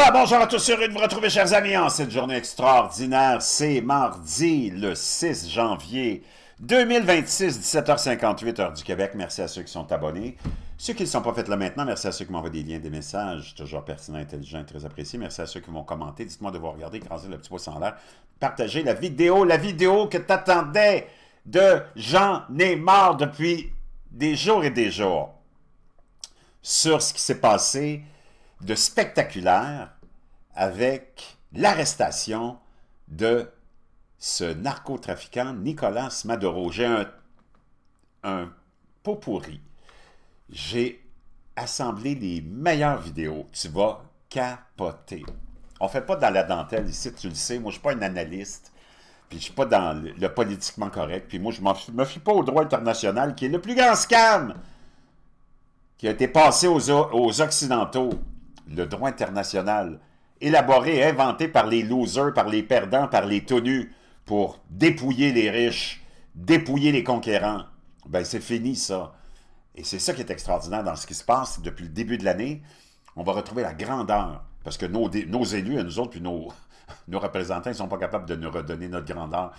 Ah, bonjour à tous, heureux de vous retrouver, chers amis, en cette journée extraordinaire. C'est mardi, le 6 janvier 2026, 17h58, heure du Québec. Merci à ceux qui sont abonnés. Ceux qui ne sont pas faits là maintenant, merci à ceux qui m'envoient des liens, des messages, toujours pertinents, intelligents, très appréciés. Merci à ceux qui vont commenter. Dites-moi de vous regarder, écraser le petit pouce en l'air. Partagez la vidéo que t'attendais de J'en ai marre depuis des jours et des jours sur ce qui s'est passé de spectaculaire avec l'arrestation de ce narcotrafiquant Nicolas Maduro. J'ai un pot pourri. J'ai assemblé les meilleures vidéos. Tu vas capoter. On ne fait pas dans la dentelle ici, tu le sais. Moi, je ne suis pas un analyste. Puis je ne suis pas dans le politiquement correct. Puis moi, je ne me fie pas au droit international, qui est le plus grand scam qui a été passé aux Occidentaux. Le droit international, élaboré et inventé par les losers, par les perdants, par les tenus, pour dépouiller les riches, dépouiller les conquérants. Ben, c'est fini, ça. Et c'est ça qui est extraordinaire dans ce qui se passe depuis le début de l'année. On va retrouver la grandeur, parce que nos élus, à nous autres, puis nos représentants, ils ne sont pas capables de nous redonner notre grandeur.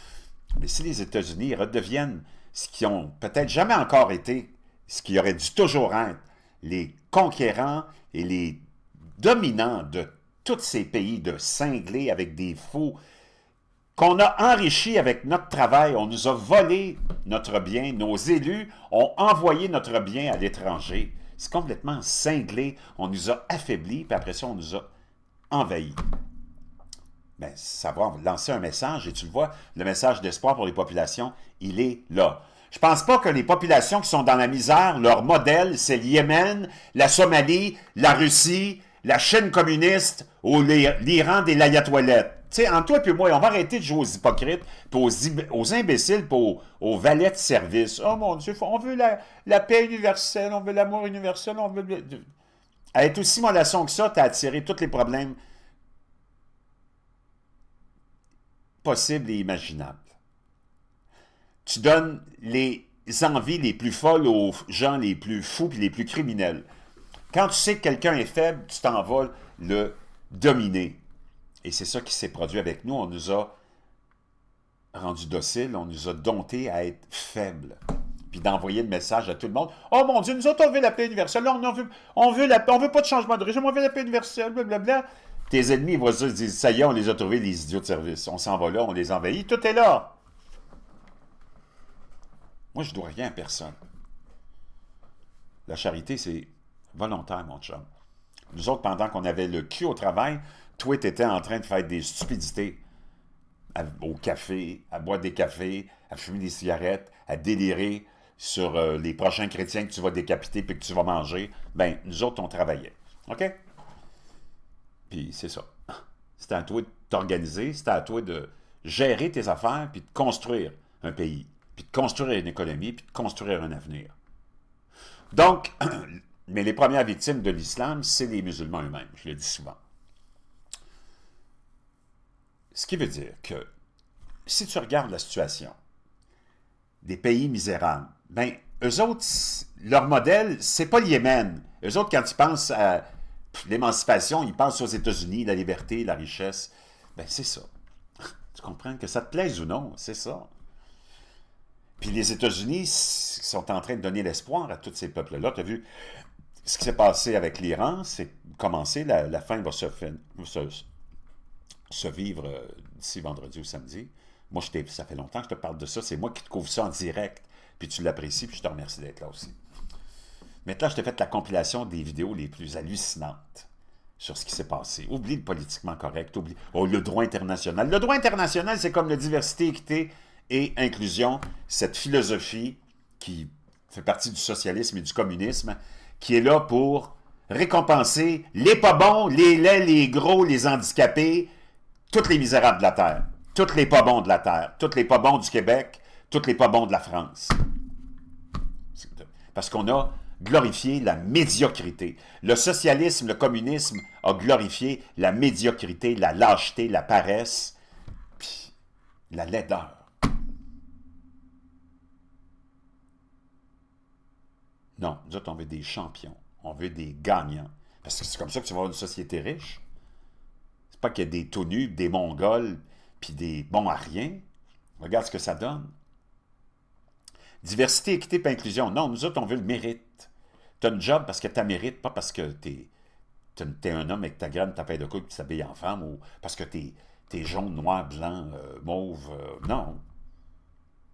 Mais si les États-Unis redeviennent ce qu'ils ont peut-être jamais encore été, ce qui aurait dû toujours être, les conquérants et les dominants de tous ces pays de cinglés avec des fous qu'on a enrichis avec notre travail. On nous a volé notre bien. Nos élus ont envoyé notre bien à l'étranger. C'est complètement cinglé. On nous a affaiblis, puis après ça, on nous a envahis. Ben, ça va lancer un message, et tu le vois, le message d'espoir pour les populations, il est là. Je pense pas que les populations qui sont dans la misère, leur modèle, c'est le Yémen, la Somalie, la Russie, la Chine communiste ou l'Iran des layatoilettes. Tu sais, entre toi et moi, on va arrêter de jouer aux hypocrites, puis aux imbéciles, puis aux valets de service. Oh mon Dieu, on veut la paix universelle, on veut l'amour universel, on veut... À être aussi mollasson que ça, t'as attiré tous les problèmes possibles et imaginables. Tu donnes les envies les plus folles aux gens les plus fous et les plus criminels. Quand tu sais que quelqu'un est faible, tu t'en vas le dominer. Et c'est ça qui s'est produit avec nous. On nous a rendus dociles, on nous a domptés à être faibles. Puis d'envoyer le message à tout le monde. Oh mon Dieu, nous autres, on veut la paix universelle. Là, on veut pas de changement de régime, on veut la paix universelle, blablabla. Tes ennemis vont se dire, ça y est, on les a trouvés, les idiots de service. On s'en va là, on les envahit, tout est là. Moi, je ne dois rien à personne. La charité, c'est volontaire, mon chum. Nous autres, pendant qu'on avait le cul au travail, toi, tu étais en train de faire des stupidités au café, à boire des cafés, à fumer des cigarettes, à délirer sur les prochains chrétiens que tu vas décapiter puis que tu vas manger. Ben, nous autres, on travaillait. OK? Puis c'est ça. C'était à toi de t'organiser, c'était à toi de gérer tes affaires puis de construire un pays, puis de construire une économie, puis de construire un avenir. Donc, mais les premières victimes de l'islam, c'est les musulmans eux-mêmes, je le dis souvent. Ce qui veut dire que, si tu regardes la situation des pays misérables, ben, eux autres, leur modèle, c'est pas le Yémen. Eux autres, quand ils pensent à l'émancipation, ils pensent aux États-Unis, la liberté, la richesse. Ben, c'est ça. Tu comprends? Que ça te plaise ou non, c'est ça. Puis les États-Unis sont en train de donner l'espoir à tous ces peuples-là. Tu as vu ce qui s'est passé avec l'Iran, c'est commencé, la fin va se vivre d'ici vendredi ou samedi. Moi, ça fait longtemps que je te parle de ça. C'est moi qui te couvre ça en direct. Puis tu l'apprécies, puis je te remercie d'être là aussi. Maintenant, je t'ai fait la compilation des vidéos les plus hallucinantes sur ce qui s'est passé. Oublie le politiquement correct, oublie le droit international. Le droit international, c'est comme la diversité, équité et inclusion. Cette philosophie qui fait partie du socialisme et du communisme, qui est là pour récompenser les pas bons, les laids, les gros, les handicapés, tous les misérables de la Terre, tous les pas bons de la Terre, tous les pas bons du Québec, tous les pas bons de la France. Parce qu'on a glorifié la médiocrité. Le socialisme, le communisme a glorifié la médiocrité, la lâcheté, la paresse, puis la laideur. Non, nous autres, on veut des champions. On veut des gagnants. Parce que c'est comme ça que tu vas avoir une société riche. pas qu'il y ait des tout nus, des Mongols, puis des bons à rien. Regarde ce que ça donne. Diversité, équité et inclusion. Non, nous autres, on veut le mérite. Tu as un job parce que tu mérites, pas parce que tu es un homme avec ta graine, ta paille de coupe, tu t'habilles en femme, ou parce que tu es jaune, noir, blanc, mauve. Non.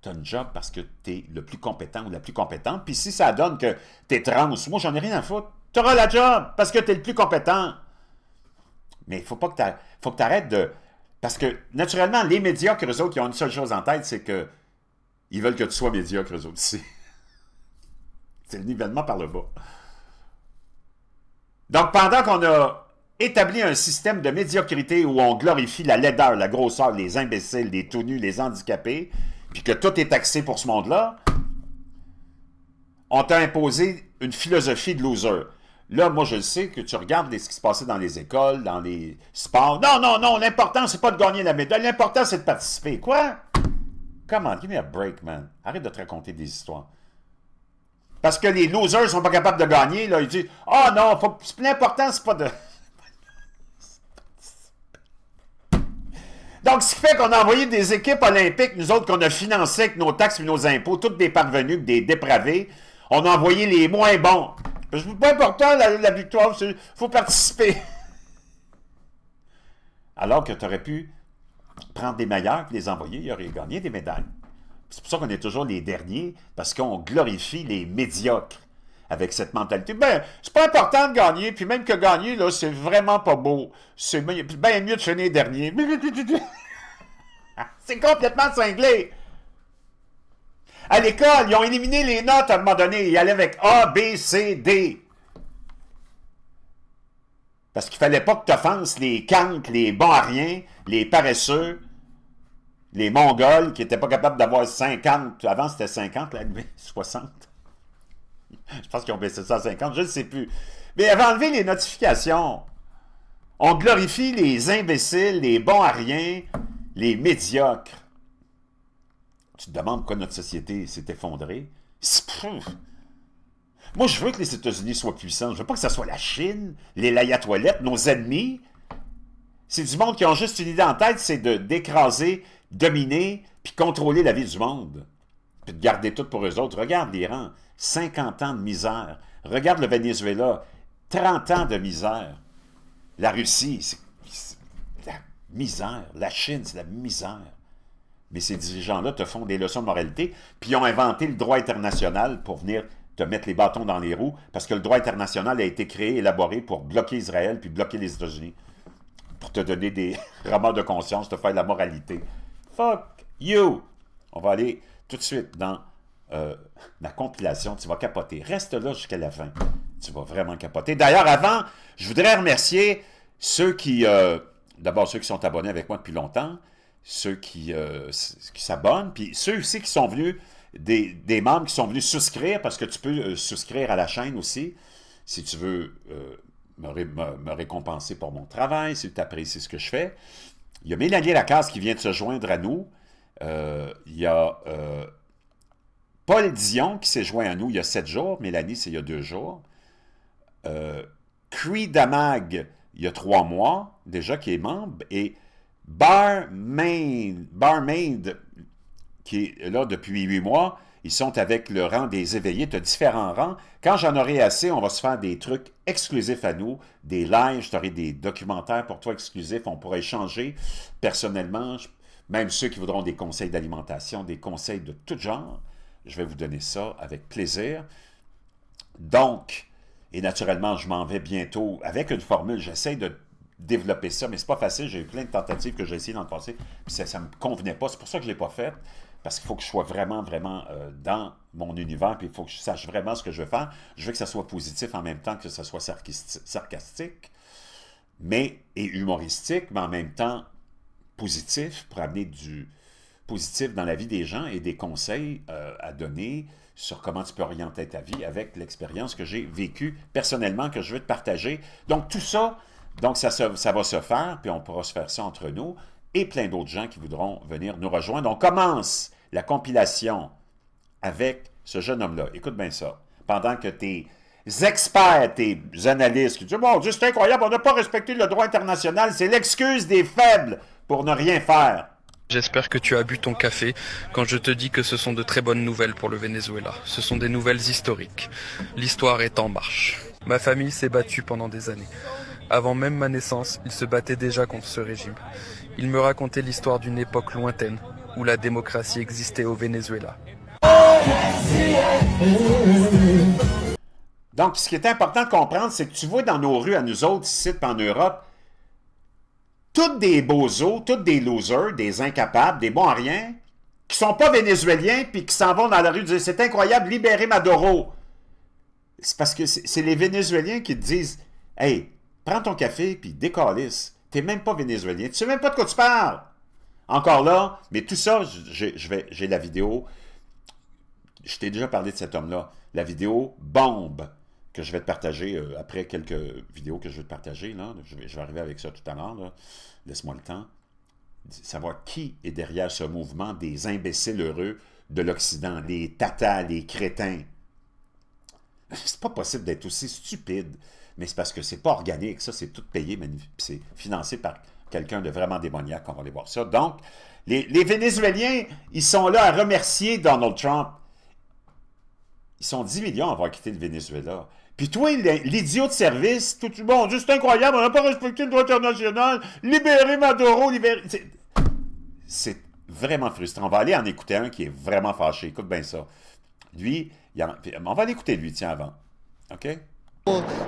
Tu as un job parce que tu es le plus compétent ou la plus compétente. Puis si ça donne que tu es trans, moi, j'en ai rien à foutre. Tu auras la job parce que tu es le plus compétent. Mais il faut pas que tu arrêtes de... Parce que, naturellement, les médiocres, eux autres, ils ont une seule chose en tête, c'est que ils veulent que tu sois médiocre, eux autres aussi. C'est le nivellement par le bas. Donc, pendant qu'on a établi un système de médiocrité où on glorifie la laideur, la grosseur, les imbéciles, les tout nus, les handicapés, puis que tout est axé pour ce monde-là, on t'a imposé une philosophie de loser. Là, moi, je le sais que tu regardes ce qui se passait dans les écoles, dans les sports. Non, non, non, l'important, c'est pas de gagner la médaille. L'important, c'est de participer. Quoi? Come on, give me a break, man. Arrête de te raconter des histoires. Parce que les losers sont pas capables de gagner, là, ils disent « Ah non, l'important, c'est pas de... » Donc, ce qui fait qu'on a envoyé des équipes olympiques, nous autres, qu'on a financé avec nos taxes et nos impôts, toutes des parvenus, des dépravés, on a envoyé les moins bons. C'est pas important, la victoire, il faut participer. Alors que tu aurais pu prendre des meilleurs et les envoyer, ils auraient gagné des médailles. C'est pour ça qu'on est toujours les derniers, parce qu'on glorifie les médiocres avec cette mentalité. Ben, c'est pas important de gagner, puis même que gagner, là, c'est vraiment pas beau. C'est bien mieux de finir dernier. C'est complètement cinglé. À l'école, ils ont éliminé les notes à un moment donné. Ils allaient avec A, B, C, D. Parce qu'il fallait pas que tu offenses les cancres, les bons à rien, les paresseux, les Mongols qui n'étaient pas capables d'avoir 50. Avant, c'était 50, là, 60. Je pense qu'ils ont baissé ça à 50, je ne sais plus. Mais ils avaient enlevé les notifications. On glorifie les imbéciles, les bons à rien, les médiocres. Tu te demandes pourquoi notre société s'est effondrée? Moi, je veux que les États-Unis soient puissants. Je veux pas que ce soit la Chine, les layatoilettes, nos ennemis. C'est du monde qui ont juste une idée en tête, c'est d'écraser, dominer, puis contrôler la vie du monde. Puis de garder tout pour eux autres. Regarde l'Iran, 50 ans de misère. Regarde le Venezuela, 30 ans de misère. La Russie, c'est la misère. La Chine, c'est la misère. Mais ces dirigeants-là te font des leçons de moralité, puis ils ont inventé le droit international pour venir te mettre les bâtons dans les roues, parce que le droit international a été créé, élaboré pour bloquer Israël, puis bloquer les États-Unis. Pour te donner des remords de conscience, te faire de la moralité. Fuck you! On va aller tout de suite dans la compilation. Tu vas capoter. Reste là jusqu'à la fin. Tu vas vraiment capoter. D'ailleurs, avant, je voudrais remercier ceux qui... D'abord, ceux qui sont abonnés avec moi depuis longtemps, ceux qui s'abonnent, puis ceux aussi qui sont venus, des membres qui sont venus souscrire, parce que tu peux souscrire à la chaîne aussi, si tu veux me récompenser pour mon travail, si tu apprécies ce que je fais. Il y a Mélanie Lacasse qui vient de se joindre à nous. Il y a Paul Dion qui s'est joint à nous il y a 7 jours. Mélanie, c'est il y a 2 jours. Cree Damag, il y a 3 mois, déjà, qui est membre. Et Barmaid, qui est là depuis 8 mois, ils sont avec le rang des éveillés, tu as différents rangs. Quand j'en aurai assez, on va se faire des trucs exclusifs à nous, des lives, je t'aurai des documentaires pour toi exclusifs, on pourra échanger personnellement, même ceux qui voudront des conseils d'alimentation, des conseils de tout genre, je vais vous donner ça avec plaisir. Donc, et naturellement, je m'en vais bientôt avec une formule, j'essaie de développer ça, mais c'est pas facile, j'ai eu plein de tentatives que j'ai essayé dans le passé, puis ça ne me convenait pas, c'est pour ça que je ne l'ai pas fait, parce qu'il faut que je sois vraiment, vraiment dans mon univers, puis il faut que je sache vraiment ce que je veux faire. Je veux que ça soit positif en même temps que ça soit sarcastique, et humoristique, mais en même temps positif, pour amener du positif dans la vie des gens et des conseils à donner sur comment tu peux orienter ta vie avec l'expérience que j'ai vécue personnellement, que je veux te partager. Donc tout ça, ça va se faire, puis on pourra se faire ça entre nous, et plein d'autres gens qui voudront venir nous rejoindre. On commence la compilation avec ce jeune homme-là. Écoute bien ça. Pendant que tu es experts, tes analystes qui disent « Mon Dieu, c'est incroyable, on n'a pas respecté le droit international, c'est l'excuse des faibles pour ne rien faire. » J'espère que tu as bu ton café quand je te dis que ce sont de très bonnes nouvelles pour le Venezuela. Ce sont des nouvelles historiques. L'histoire est en marche. Ma famille s'est battue pendant des années. Avant même ma naissance, ils se battaient déjà contre ce régime. Ils me racontaient l'histoire d'une époque lointaine où la démocratie existait au Venezuela. Donc, ce qui est important de comprendre, c'est que tu vois dans nos rues, à nous autres, ici, en Europe, toutes des bozos, toutes des losers, des incapables, des bons à rien, qui sont pas vénézuéliens, puis qui s'en vont dans la rue dire « C'est incroyable, libérez Maduro ». C'est parce que c'est les Vénézuéliens qui te disent « Hey, prends ton café, puis décalisse. T'es même pas vénézuélien, tu sais même pas de quoi tu parles. » Encore là, mais tout ça, j'ai la vidéo. Je t'ai déjà parlé de cet homme-là. La vidéo bombe que je vais te partager après quelques vidéos que je vais te partager. Là. Je vais arriver avec ça tout à l'heure. Laisse-moi le temps. Savoir qui est derrière ce mouvement des imbéciles heureux de l'Occident, les tatas, les crétins. C'est pas possible d'être aussi stupide, mais c'est parce que c'est pas organique. Ça, c'est tout payé, mais c'est financé par quelqu'un de vraiment démoniaque. On va aller voir ça. Donc, les Vénézuéliens, ils sont là à remercier Donald Trump. Ils sont 10 millions à avoir quitté le Venezuela. Puis toi, l'idiot de service, tout bon, juste incroyable, on n'a pas respecté le droit international, libérez Maduro, libérez... C'est vraiment frustrant. On va aller en écouter un qui est vraiment fâché. Écoute bien ça. Lui, on va l'écouter lui, tiens, avant. OK?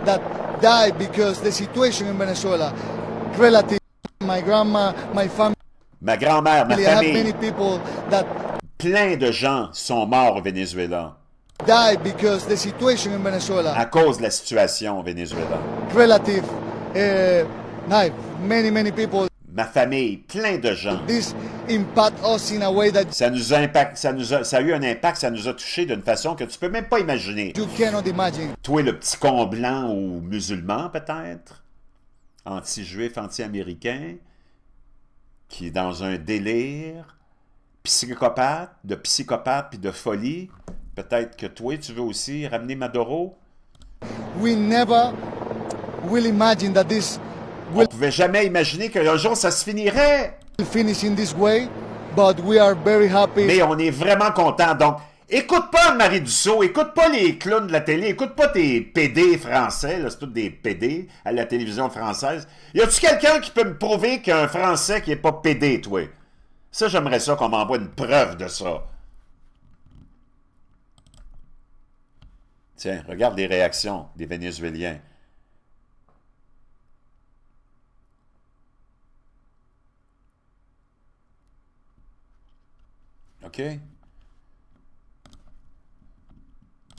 That died because the situation in Venezuela, relative, my grandma, my family, ma grand-mère, ma I have famille, many people that plein de gens sont morts au Venezuela died because the situation in Venezuela, à cause de la situation au Venezuela. relative, many people. Ma famille, plein de gens. This impact us in a way that Ça nous a ça a eu un impact, ça nous a touché d'une façon que tu peux même pas imaginer. you cannot imagine. Toi, le petit con blanc ou musulman, peut-être, anti-juif, anti-américain, qui est dans un délire, psychopathe puis de folie, peut-être que toi, tu veux aussi ramener Maduro? We never will imagine that this On ne pouvait jamais imaginer qu'un jour, ça se finirait. will finish in this way, but we are very happy. Mais on est vraiment content. Donc, écoute pas Marie Dussault, écoute pas les clowns de la télé, écoute pas tes PD français, là, c'est tous des PD à la télévision française. Y a-tu quelqu'un qui peut me prouver qu'un Français qui est pas PD, toi? Ça, j'aimerais ça qu'on m'envoie une preuve de ça. Tiens, regarde les réactions des Vénézuéliens. OK?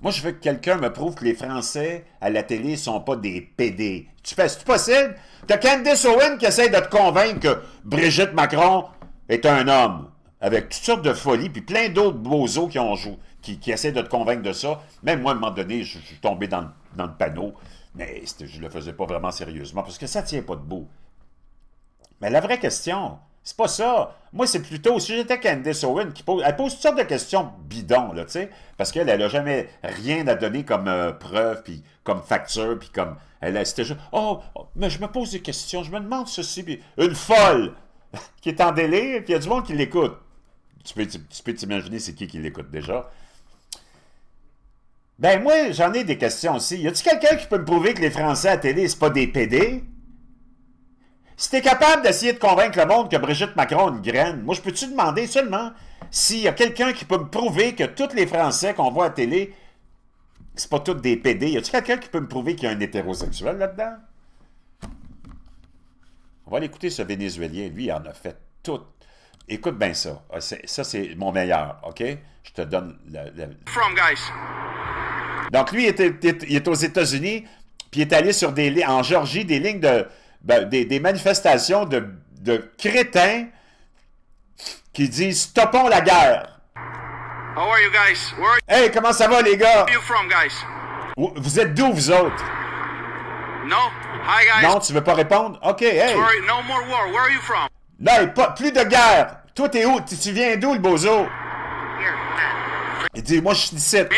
Moi, je veux que quelqu'un me prouve que les Français à la télé ne sont pas des PD. C'est possible? T'as Candace Owen qui essaie de te convaincre que Brigitte Macron est un homme, avec toutes sortes de folies, puis plein d'autres bozos qui ont joué, qui essaient de te convaincre de ça. Même moi, à un moment donné, je suis tombé dans le panneau, mais je ne le faisais pas vraiment sérieusement, parce que ça ne tient pas debout. Mais la vraie question, c'est pas ça. Moi, c'est plutôt, si j'étais Candace Owen, elle pose toutes sortes de questions bidons, là, tu sais, parce qu'elle n'a jamais rien à donner comme preuve, puis comme facture, puis comme... C'était juste, mais je me pose des questions, je me demande ceci, puis une folle qui est en délire, puis il y a du monde qui l'écoute. Tu peux t'imaginer c'est qui l'écoute déjà. Ben moi, j'en ai des questions aussi. Y a-t-il quelqu'un qui peut me prouver que les Français à la télé, c'est pas des PD? Si t'es capable d'essayer de convaincre le monde que Brigitte Macron a une graine, moi, je peux-tu demander seulement s'il y a quelqu'un qui peut me prouver que tous les Français qu'on voit à la télé, c'est pas tous des PD? Y a-t-il quelqu'un qui peut me prouver qu'il y a un hétérosexuel là-dedans? On va l'écouter, ce Vénézuélien. Lui, il en a fait tout. Écoute bien ça. Ça, c'est mon meilleur, OK? Je te donne From, guys. Donc, lui, il est aux États-Unis, puis il est allé sur en Géorgie, des lignes des manifestations de crétins qui disent « Stoppons la guerre ». How are you guys? Hey, comment ça va, les gars? Where are you from, guys? Vous êtes d'où, vous autres? No? Hi, guys. Non, tu veux pas répondre? OK, hey. Sorry, no more war. Where are you from? Non, plus de guerre. Toi, t'es où? Tu viens d'où, le bozo? Here. Il dit, moi, je suis d'ici. Here?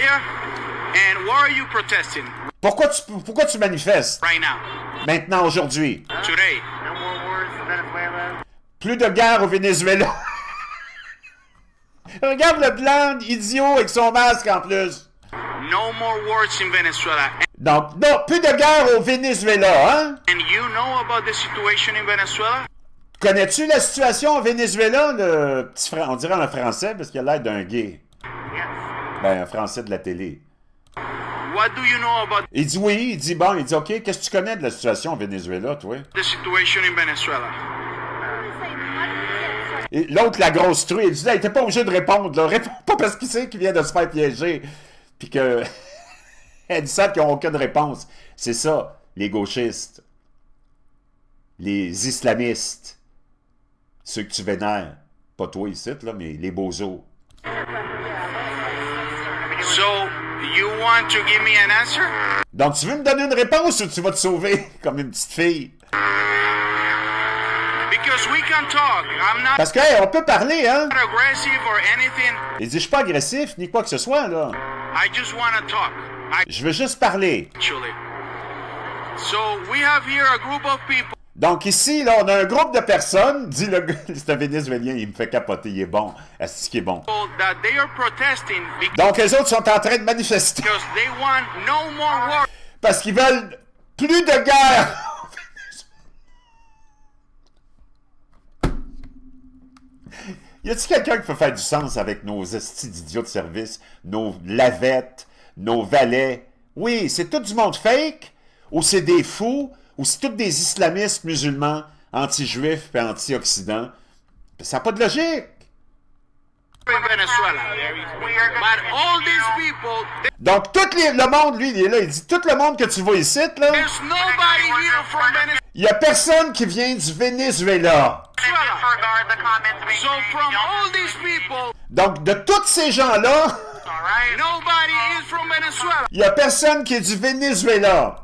And what are you protesting Pourquoi tu manifestes right now? maintenant, aujourd'hui? Today. Plus de guerre au Venezuela. Regarde le blanc idiot avec son masque en plus. No more wars in Venezuela. Donc, non, plus de guerre au Venezuela, hein? And you know about the situation in Venezuela? Connais-tu la situation au Venezuela, le petit frère? On dirait un français parce qu'il a l'air d'un gay. Ben, un français de la télé. What do you know about Il dit oui, il dit bon, il dit OK, qu'est-ce que tu connais de la situation au Venezuela, toi? the situation in Venezuela? Et l'autre, la grosse truie, il dit, hey, t'es pas obligé de répondre, là. Réponds pas parce qu'il sait qu'il vient de se faire piéger. Puis que. Elle savent qu'ils n'ont aucune réponse. C'est ça, les gauchistes. Les islamistes. Ceux que tu vénères. Pas toi ici, là, mais les bozos. So, you want to give me an answer? Donc, tu veux me donner une réponse ou tu vas te sauver comme une petite fille? Because we can talk. I'm not Parce que, hey, on peut parler, hein? aggressive or anything. Il dit, je suis pas agressif, ni quoi que ce soit, là. I just want to talk. Je veux juste parler. Actually. So, we have here a group of people. Donc ici, là, on a un groupe de personnes, dit le gars, c'est un Vénézuélien, il me fait capoter, il est bon. Est-ce qu'il est bon? That they are protesting Donc les autres sont en train de manifester because they want no more war. parce qu'ils veulent plus de guerre. Y a-t-il quelqu'un qui peut faire du sens avec nos estis d'idiots de service, nos lavettes, nos valets? Oui, c'est tout du monde fake, ou c'est des fous, ou c'est tous des islamistes musulmans, anti-juifs et anti-occident. Ça n'a pas de logique. In Venezuela. But all these people, Donc, le monde, lui, il est là, il dit, tout le monde que tu vois ici, là, there's nobody here from Venezuela. il n'y a personne qui vient du Venezuela. So from all these people, Donc, de tous ces gens-là, nobody is from Venezuela. il n'y a personne qui est du Venezuela.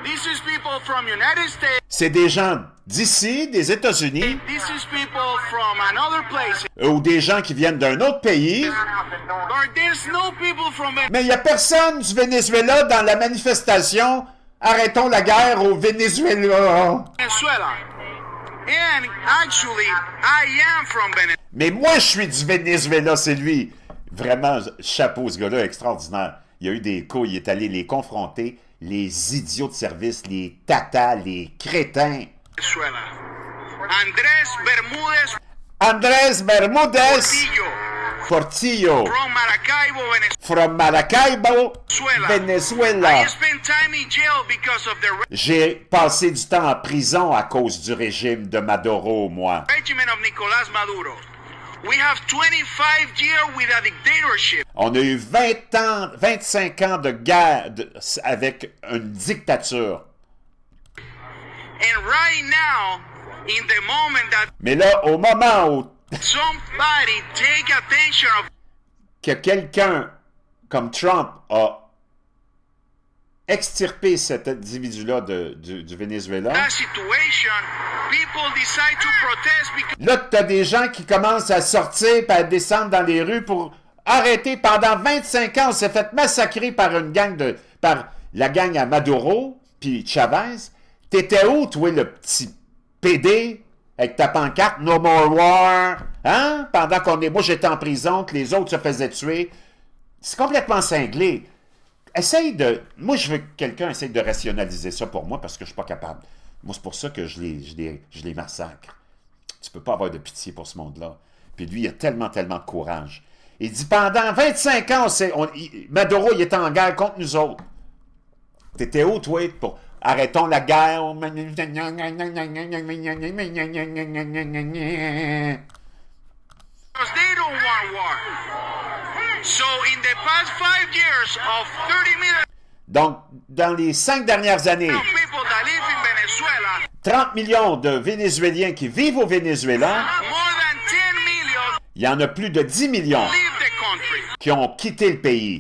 This is people from United States. C'est des gens d'ici, des États-Unis, This is people from another place. ou des gens qui viennent d'un autre pays, But there's no people from mais il n'y a personne du Venezuela dans la manifestation « Arrêtons la guerre au Venezuela Venezuela. And actually, I am from Venezuela. ». Mais moi, je suis du Venezuela, c'est lui. Vraiment, chapeau, ce gars-là, extraordinaire. Il y a eu des coups, il est allé les confronter, les idiots de service, les tatas, les crétins. Andrés Bermúdez Andrés Bermúdez Portillo, from Maracaibo, Venezuela. from Maracaibo, I Venezuela. spent time in jail because of the J'ai passé du temps en prison à cause du régime de Maduro, moi. regime of Nicolás Maduro. We have 25 years with a dictatorship. On a eu 20 ans, 25 ans de guerre avec une dictature. And right now, in the moment that Mais là, au moment où somebody take attention of que quelqu'un comme Trump a extirpé cet individu-là du Venezuela, that situation, people decide to protest because là, tu as des gens qui commencent à sortir et à descendre dans les rues pour arrêter. Pendant 25 ans, on s'est fait massacrer par une gang par la gang à Maduro puis Chavez. T'étais où, toi, le petit PD, avec ta pancarte « No more war », hein? Pendant moi, j'étais en prison, que les autres se faisaient tuer. C'est complètement cinglé. Moi, je veux que quelqu'un essaye de rationaliser ça pour moi, parce que je suis pas capable. Moi, c'est pour ça que je les massacre. Tu peux pas avoir de pitié pour ce monde-là. Puis lui, il a tellement de courage. Il dit, pendant 25 ans, Maduro, il était en guerre contre nous autres. T'étais où, toi, pour... Arrêtons la guerre. because they don't want war. So in the past 5 years of 30 million Donc, dans les 5 dernières années, people that live in Venezuela, 30 millions de Vénézuéliens qui vivent au Venezuela, more than 10 million il y en a plus de 10 millions leave the country. qui ont quitté le pays.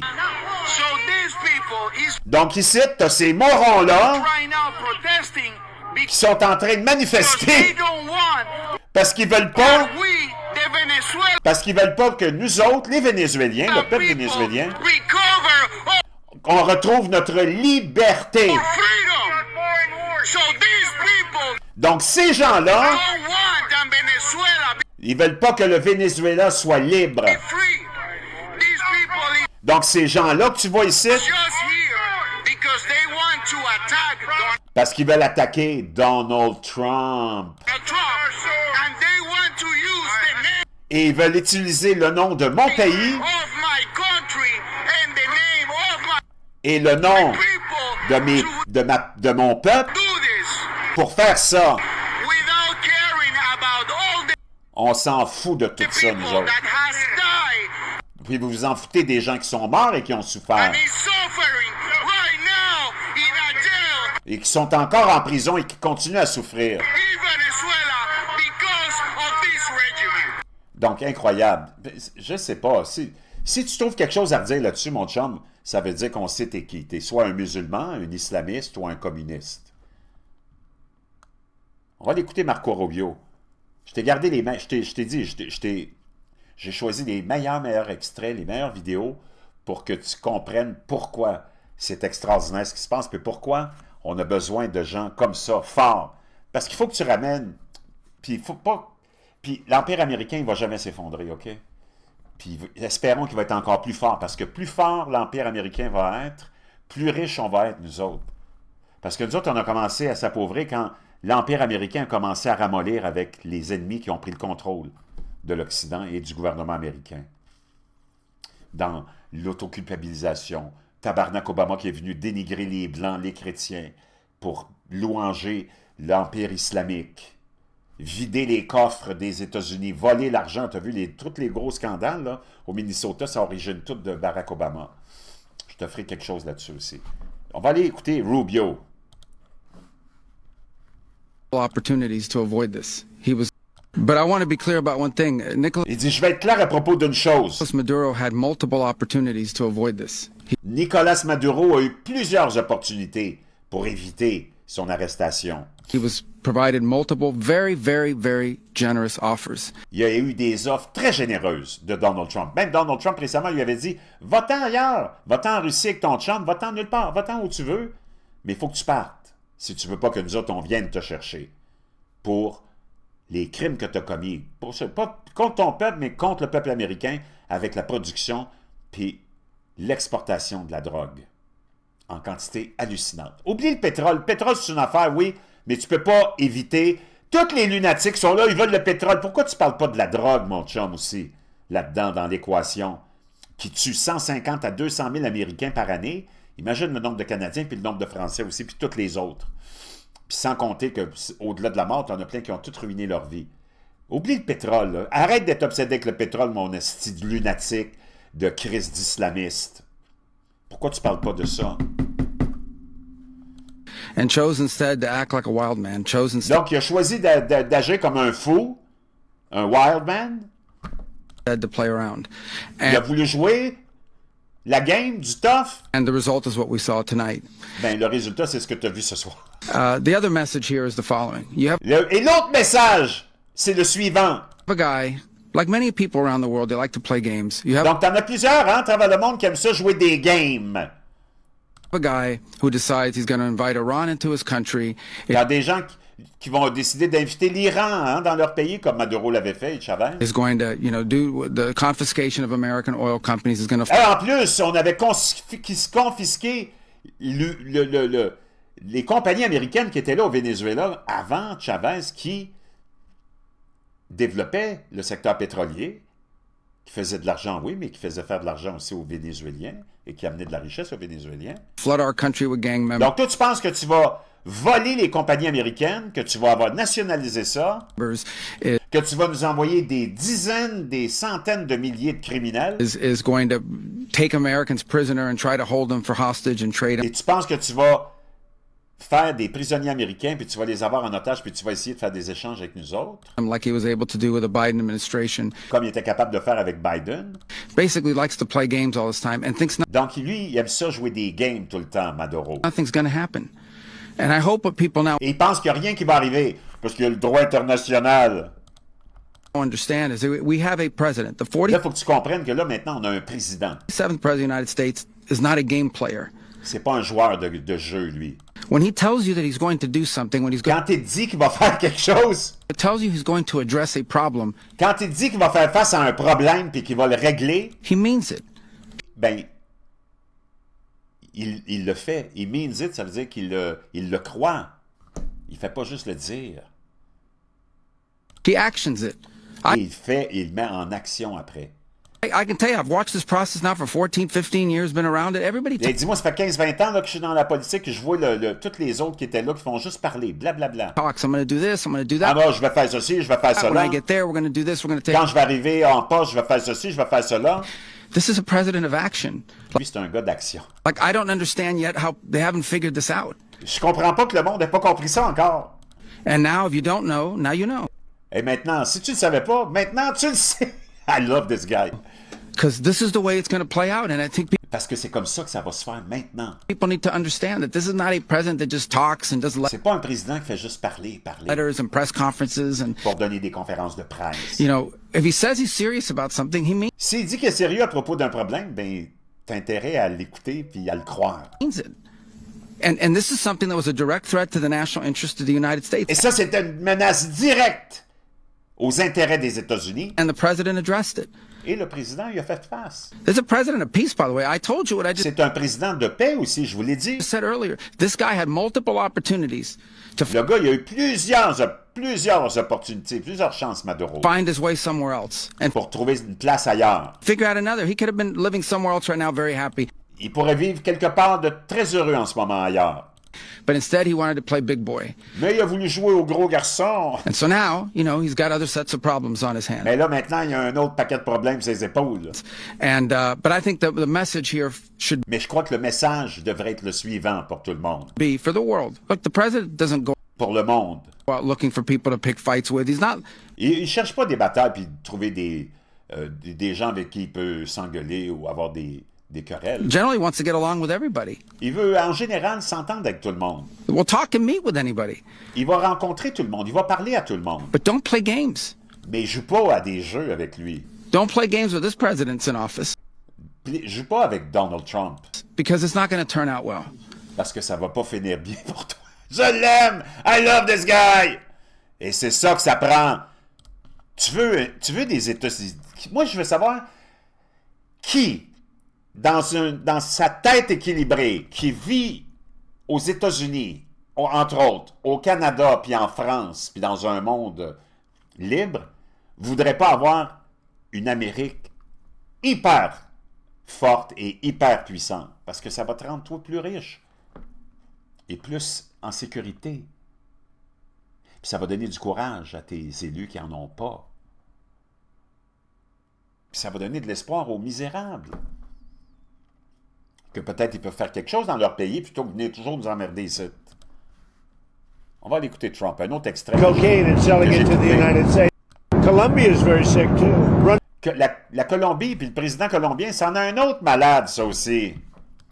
So these people is Donc ici, tu as ces morons-là right now protesting qui because sont en train de they manifester don't want parce qu'ils veulent pas, we, the Venezuela que nous autres, les Vénézuéliens, le peuple people, vénézuélien, recover all on retrouve notre liberté. freedom. So these people Donc, ces gens-là, don't want that Venezuela ils veulent pas que le Venezuela soit libre. be free. These people Donc, ces gens-là que tu vois ici, is just here because they want to attack Donald parce qu'ils veulent attaquer Donald Trump. Trump, and they want to use the name Et ils veulent utiliser le nom de mon pays of my country and the name of my et le nom people de mon peuple do this pour faire ça. without caring about all the On s'en fout de tout ça, people nous autres. that has died Puis vous vous en foutez des gens qui sont morts et qui ont souffert. and is suffering right now in a jail Et qui sont encore en prison et qui continuent à souffrir. in Venezuela because of this regime. Donc, incroyable. Je sais pas. Si tu trouves quelque chose à redire là-dessus, mon chum, ça veut dire qu'on sait t'es qui. T'es soit un musulman, un islamiste ou un communiste. On va l'écouter, Marco Rubio. Je t'ai gardé les mains. Je t'ai dit, j'ai choisi les meilleurs extraits, les meilleures vidéos pour que tu comprennes pourquoi c'est extraordinaire ce qui se passe, puis pourquoi on a besoin de gens comme ça, forts. Parce qu'il faut que tu ramènes. Puis il faut pas. Puis l'Empire américain, il ne va jamais s'effondrer, OK? Puis espérons qu'il va être encore plus fort, parce que plus fort l'Empire américain va être, plus riche on va être, nous autres. Parce que nous autres, on a commencé à s'appauvrir quand l'Empire américain a commencé à ramollir avec les ennemis qui ont pris le contrôle de l'Occident et du gouvernement américain. Dans l'autoculpabilisation, Tabarnak Obama qui est venu dénigrer les Blancs, les chrétiens, pour louanger l'Empire islamique, vider les coffres des États-Unis, voler l'argent. Tu as vu tous les gros scandales là, au Minnesota, ça origine tout de Barack Obama. Je te ferai quelque chose là-dessus aussi. On va aller écouter Rubio. Opportunities to avoid this. But I want to be clear about one thing. Nicolas Il dit, je vais être clair à propos d'une chose. Maduro had multiple opportunities to avoid this. Nicolas Maduro a eu plusieurs opportunités pour éviter son arrestation. He was provided multiple very, very, very generous offers. Il y a eu des offres très généreuses de Donald Trump. Même Donald Trump, récemment, lui avait dit « Va-t'en ailleurs, va-t'en en Russie avec ton chum, va-t'en nulle part, va-t'en où tu veux, mais il faut que tu partes si tu veux pas que nous autres, on vienne te chercher pour les crimes que tu as commis. Pas contre ton peuple, mais contre le peuple américain avec la production puis l'exportation de la drogue en quantité hallucinante. Oublie le pétrole. Le pétrole, c'est une affaire, oui, mais tu peux pas éviter. Tous les lunatiques sont là, ils veulent le pétrole. Pourquoi tu parles pas de la drogue, mon chum, aussi, là-dedans, dans l'équation, qui tue 150 à 200 000 Américains par année? Imagine le nombre de Canadiens, puis le nombre de Français aussi, puis toutes les autres. Puis sans compter qu'au-delà de la mort, il y en a plein qui ont tout ruiné leur vie. Oublie le pétrole, là. Arrête d'être obsédé avec le pétrole, mon esti de lunatique, de crise d'islamiste. Pourquoi tu parles pas de ça? And chose instead to act like a wild man. Chose instead Donc, il a choisi d'agir comme un fou, un wild man. to play around. Il a voulu jouer la game du tough. And the result is what we saw tonight. Ben, le résultat, c'est ce que tu as vu ce soir. The other message here is the following. You have Et l'autre message, c'est le suivant. a guy, like many people around the world, they like to play games. You have Donc, t'en as plusieurs, hein, à travers le monde qui aiment ça jouer des games. a guy who decides he's going to invite Iran into his country. Il y a des gens qui vont décider d'inviter l'Iran hein, dans leur pays, comme Maduro l'avait fait et Chavez. Is going to, do the confiscation of American oil companies is going to En plus, on avait confisqué les compagnies américaines qui étaient là au Venezuela avant Chavez, qui développaient le secteur pétrolier, qui faisait de l'argent, oui, mais qui faisait faire de l'argent aussi aux Vénézuéliens et qui amenait de la richesse aux Vénézuéliens. flood our country with gang members. Donc, toi, tu penses que tu vas voler les compagnies américaines, que tu vas avoir nationalisé ça, que tu vas nous envoyer des dizaines, des centaines de milliers de criminels, Is going to take Americans prisoner and try to hold them for hostage and trade et tu penses que tu vas faire des prisonniers américains, puis tu vas les avoir en otage, puis tu vas essayer de faire des échanges avec nous autres, them like he was able to do with the Biden administration. comme il était capable de faire avec Biden. Basically likes to play games all this time and thinks Donc, lui, il aime ça jouer des games tout le temps, Maduro. nothing's going to happen. And I hope what people now Et il pense qu'il n'y a rien qui va arriver, parce qu'il y a le droit international. understand is that we have a president, the Là, il faut que tu comprennes que là, maintenant, on a un président. 47th president of the United States, is not a game player. C'est pas un joueur de jeu, lui. When he tells you that he's going to do something, when he's going Quand il dit qu'il va faire quelque chose, tells you he's going to address a problem, quand il dit qu'il va faire face à un problème puis qu'il va le régler, he means it. ben, il le fait. Il means it, ça veut dire qu'il le croit. Il fait pas juste le dire. He actions it. Et il met en action après. I can tell you, I've watched this process now for 14, 15 years, been around it. Everybody Et dis-moi, ça fait 15-20 ans là, que je suis dans la politique, que je vois tous les autres qui étaient là, qui font juste parler, blablabla. talks. I'm going to do this, I'm going to do Ah that. bah, je vais faire ceci, je vais faire When cela. I get there, we're going to do this, we're going to take... Quand je vais arriver en poste, je vais faire ceci, je vais faire cela. This is a president of action. Lui, c'est un gars d'action. Like, I don't understand yet how they haven't figured this out. Je comprends pas que le monde n'ait pas compris ça encore. And now, if you don't know, now you know. Et maintenant, si tu ne le savais pas, maintenant tu le sais. I love this guy. Because this is the way it's going to play out. And I think Parce que c'est comme ça que ça va se faire maintenant. people need to understand that this is not a president that just talks and does C'est pas un président qui fait juste parler letters and press conferences. And, pour donner des conférences de presse. you know, if he says he's serious about something, he S'il dit qu'il est sérieux à propos d'un problème, ben, t'as intérêt à l'écouter puis à le croire. means it. And this is something that was a direct threat to the national interest of the United States. Et ça, c'est une menace directe aux intérêts des États-Unis. And the president addressed it. Et le président y a fait face. There's a president of peace, by the way. I told you what I just C'est un président de paix aussi, je vous l'ai dit. said earlier. This guy had multiple opportunities to Le gars, il a eu plusieurs opportunités, plusieurs chances, Maduro, find his way somewhere else and pour trouver une place ailleurs. figure out another. He could have been living somewhere else right now, very happy. Il pourrait vivre quelque part de très heureux en ce moment ailleurs. But instead, he wanted to play big boy. Mais il a voulu jouer au gros garçon. And so now, you know, he's got other sets of problems on his hands. Mais là, maintenant, il y a un autre paquet de problèmes sur ses épaules. And but I think the message here should Mais je crois que le message devrait être le suivant pour tout le monde. be for the world. Look, the president doesn't go Pour le monde. out looking for people to pick fights with. He's not. Il ne cherche pas des batailles puis trouver des gens avec qui il peut s'engueuler ou avoir des querelles. Generally wants to get along with everybody. Il veut, en général, s'entendre avec tout le monde. Will talk and meet with anybody, Il va rencontrer tout le monde. Il va parler à tout le monde. but don't play games. Mais il ne joue pas à des jeux avec lui. Don't play games with this president's in office Il ne joue pas avec Donald Trump. because it's not going to turn out well. Parce que ça va pas finir bien pour toi. Je l'aime! I love this guy! Et c'est ça que ça prend. Tu veux des États-Unis. Moi, je veux savoir qui, dans sa tête équilibrée, qui vit aux États-Unis, entre autres, au Canada, puis en France, puis dans un monde libre, voudrait pas avoir une Amérique hyper forte et hyper puissante. Parce que ça va te rendre toi plus riche et plus en sécurité. Puis ça va donner du courage à tes élus qui n'en ont pas. Puis ça va donner de l'espoir aux misérables. Que peut-être ils peuvent faire quelque chose dans leur pays plutôt que de venir toujours nous emmerder ici. On va aller écouter Trump. Un autre extrait. Cocaine and selling it to the United States. Colombia is very sick too. Run Que la Colombie, puis le président colombien, c'en a un autre malade, ça aussi.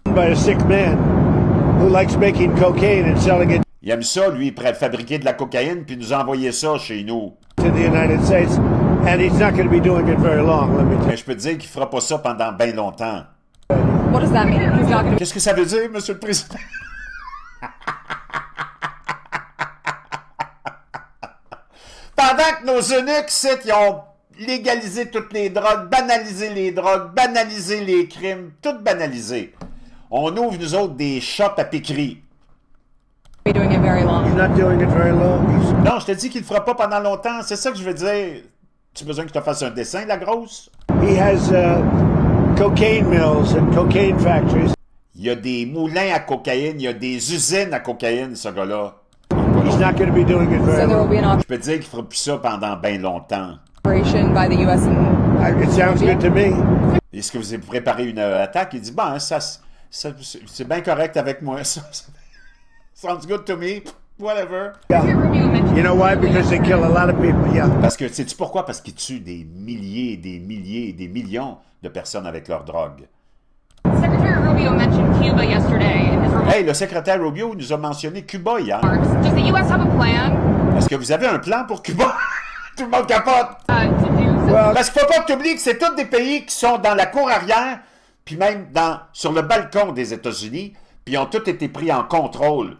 by a sick man who likes making cocaine and selling it Il aime ça, lui, il pourrait fabriquer de la cocaïne puis nous envoyer ça chez nous. to the United States, and he's not going to be doing it very long. Let me tell Mais je peux te dire qu'il fera pas ça pendant bien longtemps. What does that mean? He's not going to. Qu'est-ce que ça veut dire, Monsieur le Président? Pendant que nos eunuques, ils ont légalisé toutes les drogues, banalisé les crimes, tout banalisé. On ouvre, nous autres, des shops à piquerie. Be doing it very long. He's not doing it very long. Non, je te dis qu'il le fera pas pendant longtemps. C'est ça que je veux dire. Tu as besoin que je te fasse un dessin, la grosse? He has cocaine mills and cocaine factories. Il y a des moulins à cocaïne, il y a des usines à cocaïne, ce gars-là. He's not going to be doing it So very there will long. be an Je peux te dire qu'il fera plus ça pendant bien longtemps. operation by the U.S. and It sounds good to me. Est-ce que vous avez préparé une attaque? Il dit, bon, c'est bien correct avec moi, ça. Sounds good to me. Whatever. Yeah. You know why? Because they kill a lot of people. Yeah. Parce que, sais-tu pourquoi? Parce qu'ils tuent des milliers, des millions de personnes avec leur drogue. Secretary Rubio mentioned Cuba yesterday in his remarks. Hey, le secrétaire Rubio nous a mentionné Cuba hier. Does the U.S. have a plan Est-ce que vous avez un plan pour Cuba? Tout le monde capote! to do Well, Parce qu'il ne faut pas que tu oublies que c'est tous des pays qui sont dans la cour arrière puis même sur le balcon des États-Unis, puis ils ont tous été pris en contrôle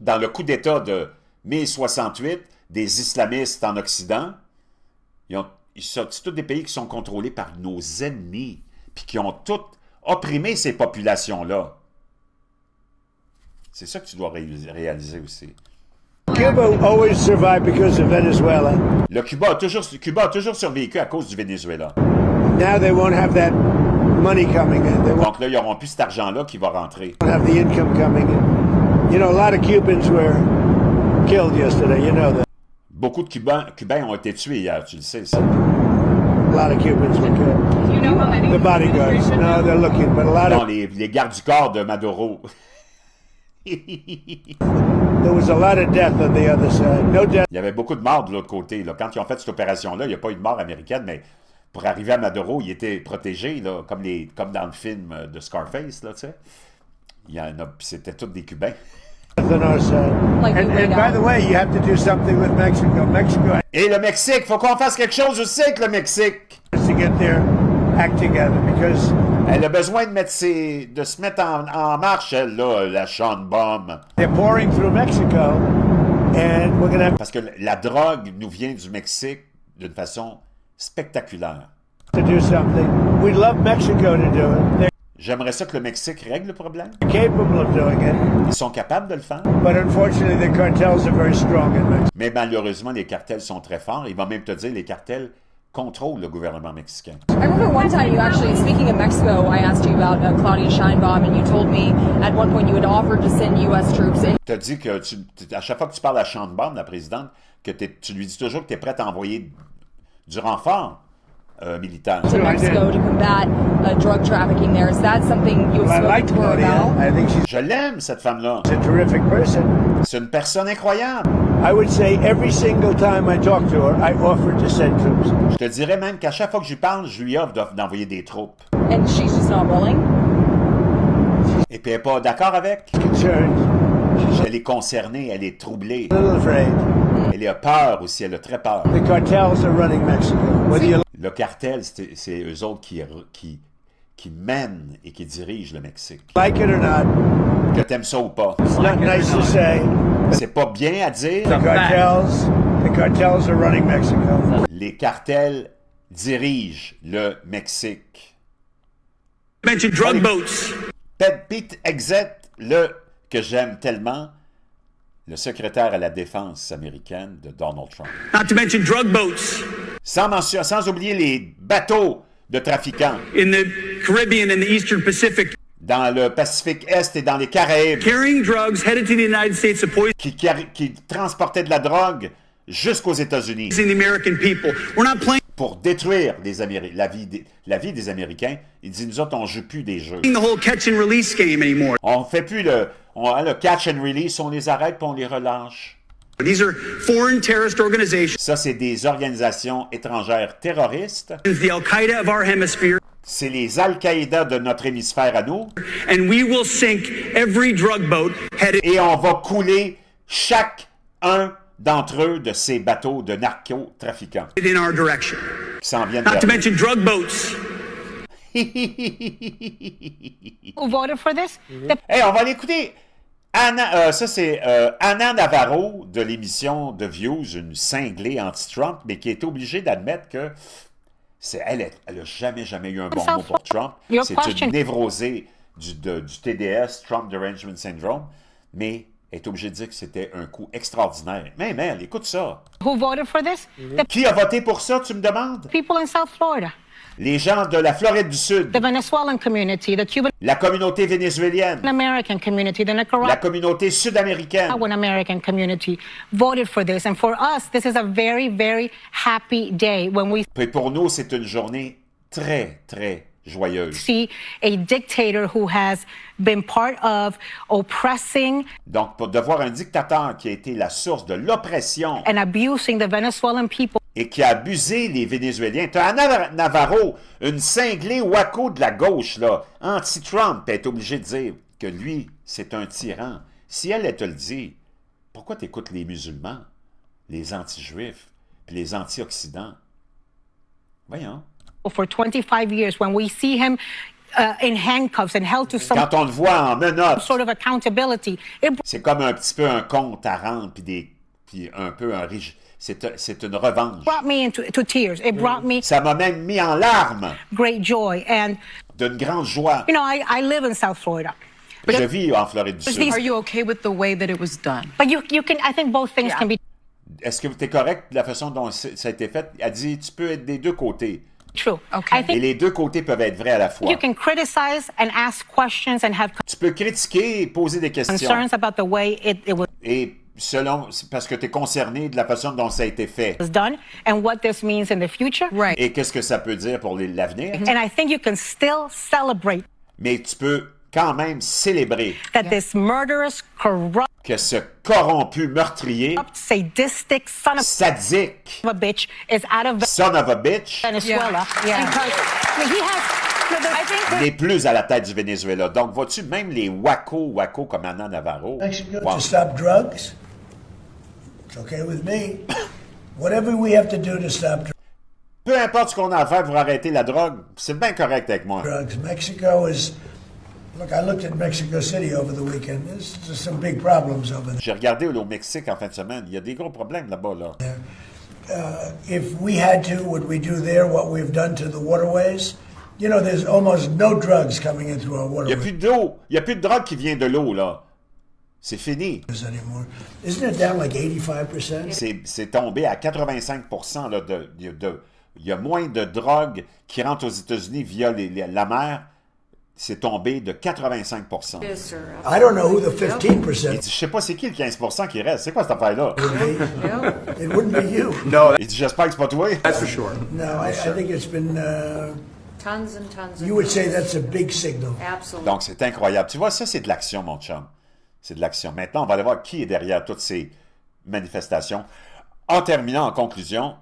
dans le coup d'État de mai 68 des islamistes en Occident. C'est tous des pays qui sont contrôlés par nos ennemis, puis qui ont tous opprimé ces populations-là. C'est ça que tu dois réaliser aussi. Cuba always survived because of Venezuela. Cuba a toujours survécu à cause du Venezuela. Now they won't have that money coming in. They won't Donc là, ils n'auront plus cet argent-là qui va rentrer. have the income coming in. You know, a lot of Cubans were killed yesterday. You know that. Beaucoup de Cubains ont été tués hier, tu le sais, ça. A lot of Cubans were killed. Do you know how many? The bodyguards. No, they're looking, but a lot Non, of les gardes du corps de Maduro. there was a lot of death on the other side. No death. Il y avait beaucoup de morts de l'autre côté. Là. Quand ils ont fait cette opération-là, il n'y a pas eu de mort américaine, mais pour arriver à Maduro, il était protégé, là, comme dans le film de Scarface, là, tu sais. Il y en a, puis c'était tous des Cubains. On our side. Like you And laid by out. the way, you have to do something with Mexico. Mexico Et le Mexique, faut qu'on fasse quelque chose aussi avec le Mexique. has to get their act together because Elle a besoin de se mettre en marche, elle, là, la Sean Bomb. they're pouring through Mexico, and we're going to have Parce que la drogue nous vient du Mexique d'une façon spectaculaire. to do something. We'd love Mexico to do it. J'aimerais ça que le Mexique règle le problème. They're capable of doing it, Ils sont capables de le faire. but unfortunately, the cartels are very strong in Mexico. Mais malheureusement, les cartels sont très forts. Il va même te dire les cartels contrôlent le gouvernement mexicain. I remember one time you actually, speaking of Mexico, I asked you about Claudia Sheinbaum, and you told me at one point you had offered to send U.S. troops in. Tu as dit que à chaque fois que tu parles à Sheinbaum, la présidente, que tu lui dis toujours que tu es prête à envoyer du renfort militaire. To Mexico to combat drug trafficking there. Is that something you I have like spoken to her Claudia. about? I think she's Je l'aime, cette femme-là. a terrific person. C'est une personne incroyable. I would say every single time I talk to her, I offer to send troops. Je te dirais même qu'à chaque fois que je lui parle, je lui offre d'envoyer des troupes. And she's just not willing? Et puis elle n'est pas d'accord avec. Concerned, Elle est concernée, elle est troublée. a little afraid. Elle a peur aussi, elle a très peur. The cartels are running Mexico. Whether you Le cartel, c'est eux autres qui mènent et qui dirigent le Mexique. like it or not, Que t'aimes ça ou pas. it's not nice to say. C'est pas bien à dire. The cartels are running Mexico. Les cartels dirigent le Mexique. Mention drug boats. Pete Hegseth, que j'aime tellement, le secrétaire à la défense américaine de Donald Trump. Not to mention drug boats Sans oublier les bateaux de trafiquants in the Caribbean and the Eastern Pacific, dans le Pacifique Est et dans les Caraïbes carrying drugs headed to the United States to poison qui transportaient de la drogue jusqu'aux États-Unis the American people. We're not playing pour détruire la vie des Américains. Il dit, nous autres, on ne joue plus des jeux. the whole catch and release game anymore. On fait plus le catch and release, on les arrête puis on les relâche. These are foreign terrorist organizations, Ça, c'est des organisations étrangères terroristes. the Al-Qaeda of our hemisphere, C'est les Al-Qaïda de notre hémisphère à nous. and we will sink every drug boat headed Et on va couler chacun d'entre eux de ces bateaux de narcotrafiquants in our direction. qui s'en viennent Not to vers mention drug boats. Who voted for this? The Hey, on va l'écouter. Ça, c'est Anna Navarro de l'émission The Views, une cinglée anti-Trump, mais qui est obligée d'admettre que elle a jamais eu un bon mot pour Trump. Your C'est question. une névrosée du TDS, Trump Derangement Syndrome, mais elle est obligée de dire que c'était un coup extraordinaire. Mais elle, écoute ça. who voted for this? The Qui a voté pour ça, tu me demandes? people in South Florida, Les gens de la Floride du Sud, the Venezuelan community, the Cuban la communauté vénézuélienne, American community, the la Nicaraguan communauté sud-américaine. American community voted for this. And for us, this is a very, very happy day when we Et pour nous, c'est une journée très, très joyeuse. see a dictator who has been part of oppressing Donc, de voir un dictateur qui a été la source de l'oppression and abusing the Venezuelan people et qui a abusé les Vénézuéliens. Tu as Anna Navarro, une cinglée wacko de la gauche, là, anti-Trump, elle est obligée de dire que lui, c'est un tyran. Si elle te le dit, pourquoi tu écoutes les musulmans, les anti-juifs, puis les anti-occidents? Voyons. for 25 years when we see him in handcuffs and held to some Quand on le voit en menottes, sort of accountability, c'est comme un petit peu un compte à rendre, puis un peu un c'est une revanche. brought me into to tears. It brought me Ça m'a même mis en larmes, great joy. And, d'une grande joie. you know, I live in South Florida. Je vis en Floride du Sud. Are you okay with the way that it was done? But you can, I think both things can be Est-ce que tu es correct de la façon dont ça a été fait? Elle dit, tu peux être des deux côtés. true. Okay. I Et think les deux côtés peuvent être vrais à la fois. you can criticize and ask questions and have Tu peux critiquer et poser des questions. concerns about the way it was Et parce que tu es concerné de la façon dont ça a été fait. done and what this means in the future. Right. Et qu'est-ce que ça peut dire pour l'avenir. And I think you can still celebrate Mais tu peux quand même célébrer that this murderous, corrupt, que ce corrompu meurtrier, sadistic son of sadique, a bitch is out of son of a bitch, Venezuela. Yeah. Because I mean, he has. I think n'est plus à la tête du Venezuela. Donc, vois-tu, même les Waco comme Ana Navarro, Mexico wow. to stop drugs. It's okay with me. Whatever we have to do to stop Peu importe ce qu'on a à faire pour arrêter la drogue, c'est bien correct avec moi. drugs. Mexico is. Look, I looked at Mexico City over the weekend. There's some big problems over there. J'ai regardé au Mexique en fin de semaine. Il y a des gros problèmes là-bas, là. If we had to, would we do there what we've done to the waterways? You know, there's almost no drugs coming in through our Il n'y a waterways plus d'eau. Il n'y a plus de drogue qui vient de l'eau, là. C'est fini. anymore. Isn't it down like 85%? C'est tombé à 85%. Là, il y a moins de drogue qui rentre aux États-Unis via la mer. C'est tombé de 85%. I don't know who the Il 15% dit, je sais pas c'est qui le 15% qui reste. C'est quoi cette affaire-là? It wouldn't be you. Il dit, j'espère que c'est pas toi. No, I think it's been. Tons and tons. You would say that's a big signal. Absolutely. Donc, c'est incroyable. Tu vois, ça, c'est de l'action, mon chum. C'est de l'action. Maintenant, on va aller voir qui est derrière toutes ces manifestations. En terminant, en conclusion,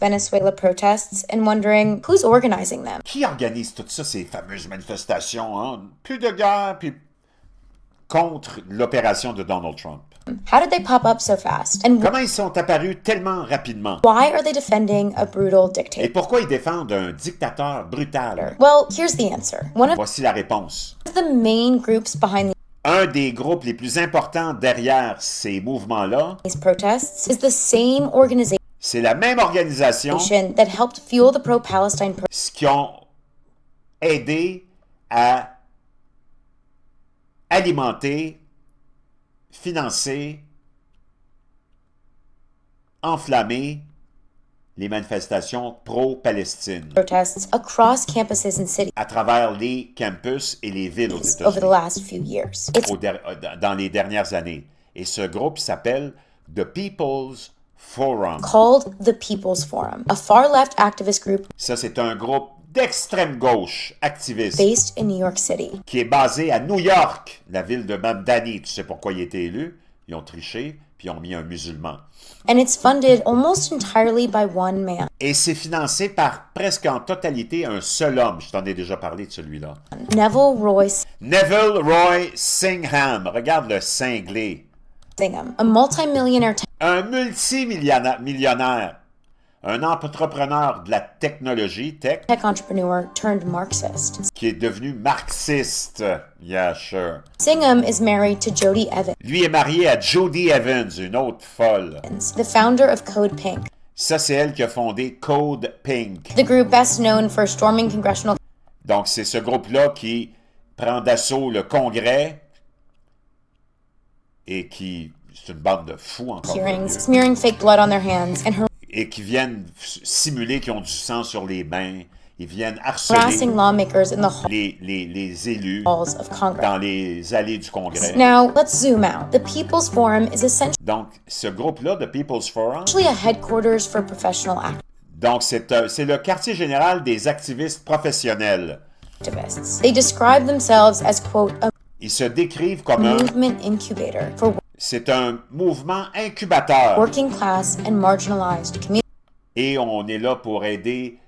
Venezuela protests and wondering who's organizing them. qui organise tout ça, ces fameuses manifestations? Hein? Plus de guerre, puis contre l'opération de Donald Trump. How did they pop up so fast? And Comment ils sont apparus tellement rapidement? why are they defending a brutal Et dictator? pourquoi ils défendent un dictateur brutal? Well, here's the answer. One of Voici la réponse. the main groups behind Un des groupes les plus importants derrière ces mouvements-là, these protests is the same organization c'est la même organisation that helped fuel the pro-Palestine qui ont aidé à alimenter, financer, enflammer les manifestations pro-Palestine protests across campuses and cities à travers les campus et les villes aux over the États-Unis last few years. It's dans les dernières années. Et ce groupe s'appelle The People's Forum. called the People's Forum, a far-left activist group Ça, c'est un groupe d'extrême gauche activiste based in New York City. qui est basé à New York, la ville de Mamdani. Tu sais pourquoi il a été élu? Ils ont triché, puis ils ont mis un musulman. And it's funded almost entirely by one man, Et c'est financé par presque en totalité un seul homme. Je t'en ai déjà parlé de celui-là. Neville Roy Neville Roy Singham. Regarde le cinglé. Singham, a multimillionaire Un multimillionnaire. Un entrepreneur de la technologie, tech, tech entrepreneur turned Marxist. qui est devenu marxiste. Yeah, sure. Singham is married to Jody Evans, Lui est marié à Jody Evans, une autre folle. the founder of Code Pink, Ça, c'est elle qui a fondé Code Pink. the group best known for storming congressional Donc, c'est ce groupe-là qui prend d'assaut le Congrès et qui... C'est une bande de fous, encore. hearings, smearing fake blood on their hands, and Et qui viennent simuler qu'ils ont du sang sur les mains. Ils viennent harceler harassing lawmakers in the les élus halls of Congress. dans les allées du Congrès. Now, let's zoom out. The People's Forum is essentially Donc, ce groupe-là, The People's Forum, a headquarters for professional donc c'est le quartier général des activistes professionnels. activists. They describe themselves as, quote, a Ils se décrivent comme un... movement incubator for C'est un mouvement incubateur. working class and marginalized Et on est là pour aider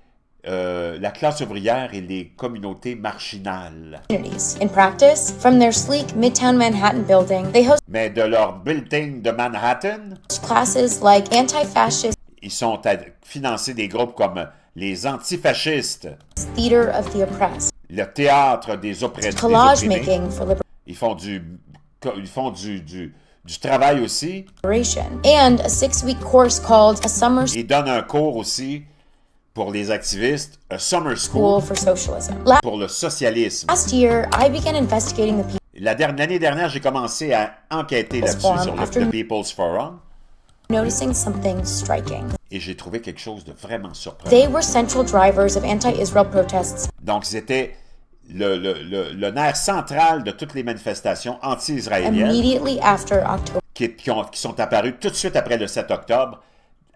la classe ouvrière et les communautés marginales. communities. In practice, from their sleek Midtown Manhattan building, they host Mais de leur building de Manhattan, classes like anti-fascist ils sont à financer des groupes comme les antifascistes, theater of the oppressed, le théâtre des opprimés. collage making for Ils font du travail aussi. liberation, and a 6-week course called a summer Ils donnent un cours aussi pour les activistes, un summer school school for socialism. pour le socialisme. Last year, I began investigating the people. L'année dernière, j'ai commencé à enquêter là-dessus sur le People's Forum Noticing something striking. et j'ai trouvé quelque chose de vraiment surprenant. They were central drivers of anti-Israel protests. Donc, c'était le nerf central de toutes les manifestations anti-israéliennes Immediately after October qui sont apparues tout de suite après le 7 octobre.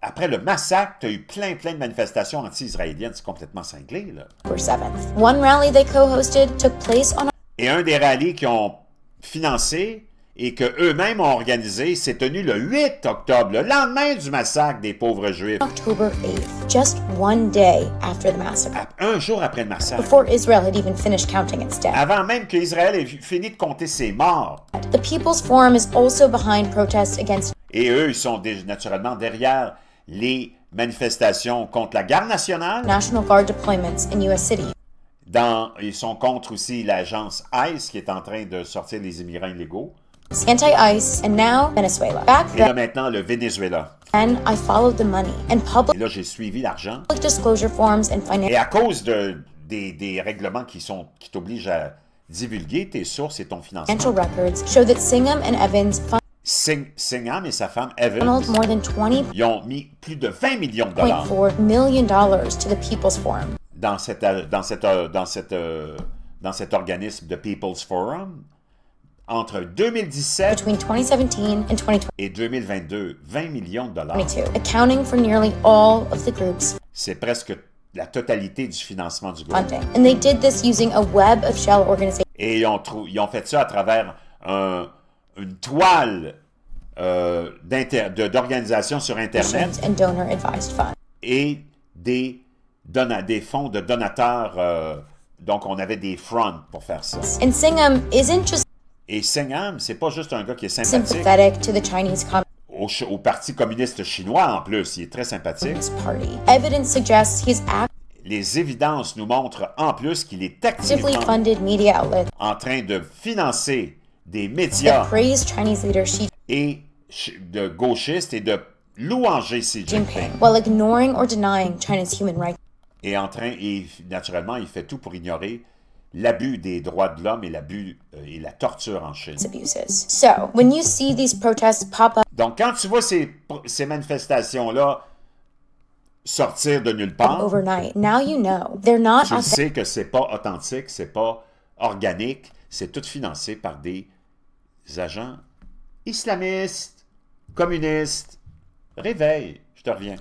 Après le massacre, tu as eu plein de manifestations anti-israéliennes. C'est complètement cinglé, là. 7th. One rally they co-hosted took place on Et un des rallyes qu'ils ont financé et qu'eux-mêmes ont organisé s'est tenu le 8 octobre, le lendemain du massacre des pauvres Juifs. October 8th, just one day after the massacre. Un jour après le massacre. Before Israel had even finished counting its dead. Avant même qu'Israël ait fini de compter ses morts. The People's Forum is also behind protests against. Et eux, ils sont naturellement derrière les manifestations contre la garde nationale. National Guard deployments in U.S. cities. Ils sont contre aussi l'agence ICE qui est en train de sortir les immigrants illégaux. Anti-ICE and now Venezuela. Back Et là then, maintenant, le Venezuela. I followed the money and Et là, j'ai suivi l'argent. public disclosure forms and Et financial à cause des règlements qui t'obligent à divulguer tes sources et ton financement, records show that Singham and Evans Singham et sa femme Evans, funneled more than ils ont mis plus de 20 millions de dollars $20.4 million to the People's Forum. dans cet organisme de People's Forum entre 2017 Between 2017 and 2022, et 2022, 20 millions de dollars. accounting for nearly all of the group's C'est presque la totalité du financement du groupe. funding. And they did this using a web of shell organizations Et ils ont fait ça à travers une toile d'organisations sur Internet and donor advised funds. et des fonds de donateurs. Donc, on avait des fronts pour faire ça. And Singham isn't just Et Singham, c'est pas juste un gars qui est sympathique. sympathetic to the Chinese Au Parti communiste chinois, en plus, il est très sympathique. Party. Evidence suggests he's Les évidences nous montrent en plus qu'il est activement actively funded media outlets en train de financer des that médias praise Chinese leader Xi et de gauchistes et de louanger Xi Jinping Jinping. while ignoring or denying China's human rights Et naturellement, il fait tout pour ignorer l'abus des droits de l'homme et l'abus et la torture en Chine. abuses. So, when you see these protests pop up Donc, quand tu vois ces manifestations-là sortir de nulle part, overnight, now you know they're not tu sais que c'est pas authentique, c'est pas organique, c'est tout financé par des agents islamistes, communistes. Réveille, je te reviens.